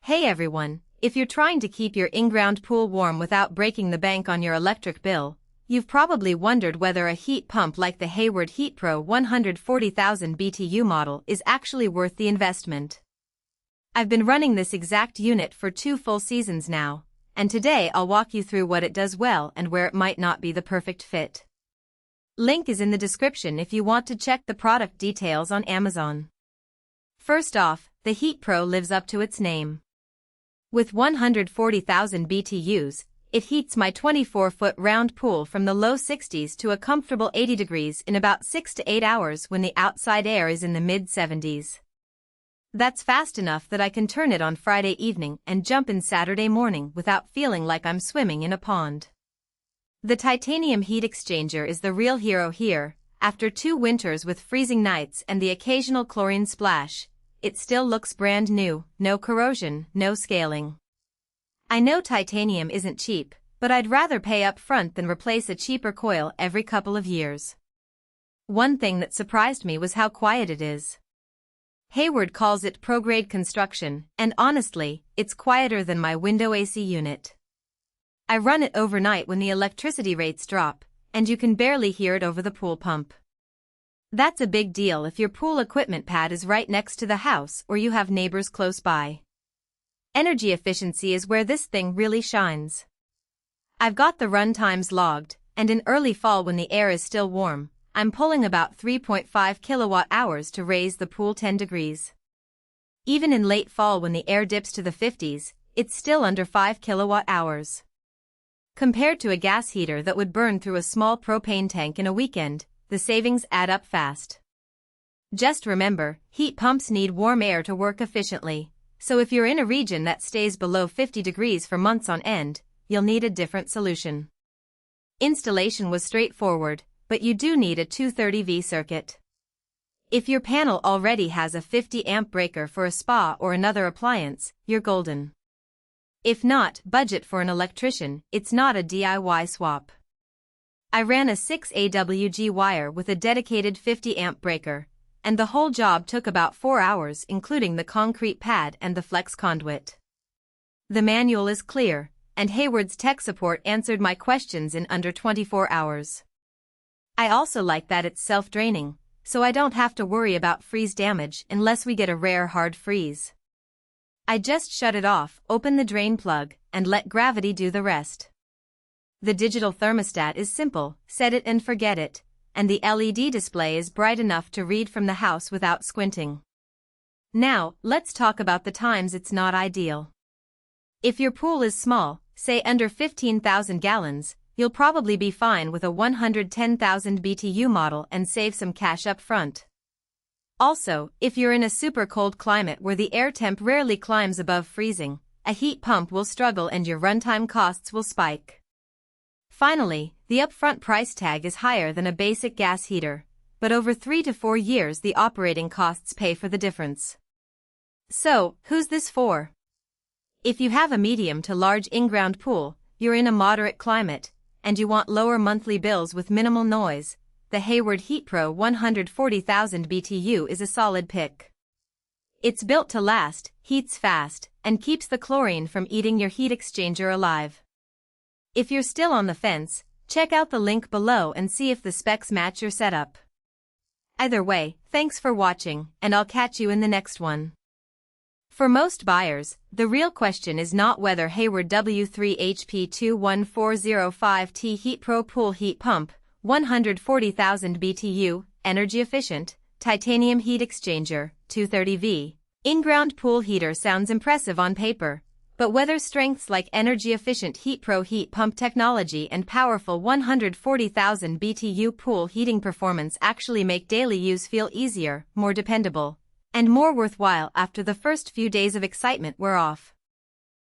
Hey everyone, if you're trying to keep your in-ground pool warm without breaking the bank on your electric bill, you've probably wondered whether a heat pump like the Hayward HeatPro 140,000 BTU model is actually worth the investment. I've been running this exact unit for 2 full seasons now, and today I'll walk you through what it does well and where it might not be the perfect fit. Link is in the description if you want to check the product details on Amazon. First off, the HeatPro lives up to its name. With 140,000 BTUs, it heats my 24-foot round pool from the low 60s to a comfortable 80 degrees in about 6 to 8 hours when the outside air is in the mid-70s. That's fast enough that I can turn it on Friday evening and jump in Saturday morning without feeling like I'm swimming in a pond. The titanium heat exchanger is the real hero here. After 2 winters with freezing nights and the occasional chlorine splash, it still looks brand new, no corrosion, no scaling. I know titanium isn't cheap, but I'd rather pay up front than replace a cheaper coil every couple of years. One thing that surprised me was how quiet it is. Hayward calls it pro-grade construction, and honestly, it's quieter than my window AC unit. I run it overnight when the electricity rates drop, and you can barely hear it over the pool pump. That's a big deal if your pool equipment pad is right next to the house or you have neighbors close by. Energy efficiency is where this thing really shines. I've got the run times logged, and in early fall when the air is still warm, I'm pulling about 3.5 kilowatt hours to raise the pool 10 degrees. Even in late fall when the air dips to the 50s, it's still under 5 kilowatt hours. Compared to a gas heater that would burn through a small propane tank in a weekend, the savings add up fast. Just remember, heat pumps need warm air to work efficiently, so if you're in a region that stays below 50 degrees for months on end, you'll need a different solution. Installation was straightforward, but you do need a 230V circuit. If your panel already has a 50 amp breaker for a spa or another appliance, you're golden. If not, budget for an electrician, it's not a DIY swap. I ran a 6 AWG wire with a dedicated 50 amp breaker, and the whole job took about 4 hours including the concrete pad and the flex conduit. The manual is clear, and Hayward's tech support answered my questions in under 24 hours. I also like that it's self-draining, so I don't have to worry about freeze damage unless we get a rare hard freeze. I just shut it off, open the drain plug, and let gravity do the rest. The digital thermostat is simple, set it and forget it, and the LED display is bright enough to read from the house without squinting. Now, let's talk about the times it's not ideal. If your pool is small, say under 15,000 gallons, you'll probably be fine with a 110,000 BTU model and save some cash up front. Also, if you're in a super cold climate where the air temp rarely climbs above freezing, a heat pump will struggle and your runtime costs will spike. Finally, the upfront price tag is higher than a basic gas heater, but over 3 to 4 years the operating costs pay for the difference. So, who's this for? If you have a medium to large in-ground pool, you're in a moderate climate, and you want lower monthly bills with minimal noise, the Hayward HeatPro 140,000 BTU is a solid pick. It's built to last, heats fast, and keeps the chlorine from eating your heat exchanger alive. If you're still on the fence, check out the link below and see if the specs match your setup. Either way, thanks for watching, and I'll catch you in the next one. For most buyers, the real question is not whether Hayward W3HP21405T HeatPro Pool Heat Pump, 140,000 BTU, energy efficient, titanium heat exchanger, 230V, in-ground pool heater sounds impressive on paper, but whether strengths like energy-efficient HeatPro heat pump technology and powerful 140,000 BTU pool heating performance actually make daily use feel easier, more dependable, and more worthwhile after the first few days of excitement wear off.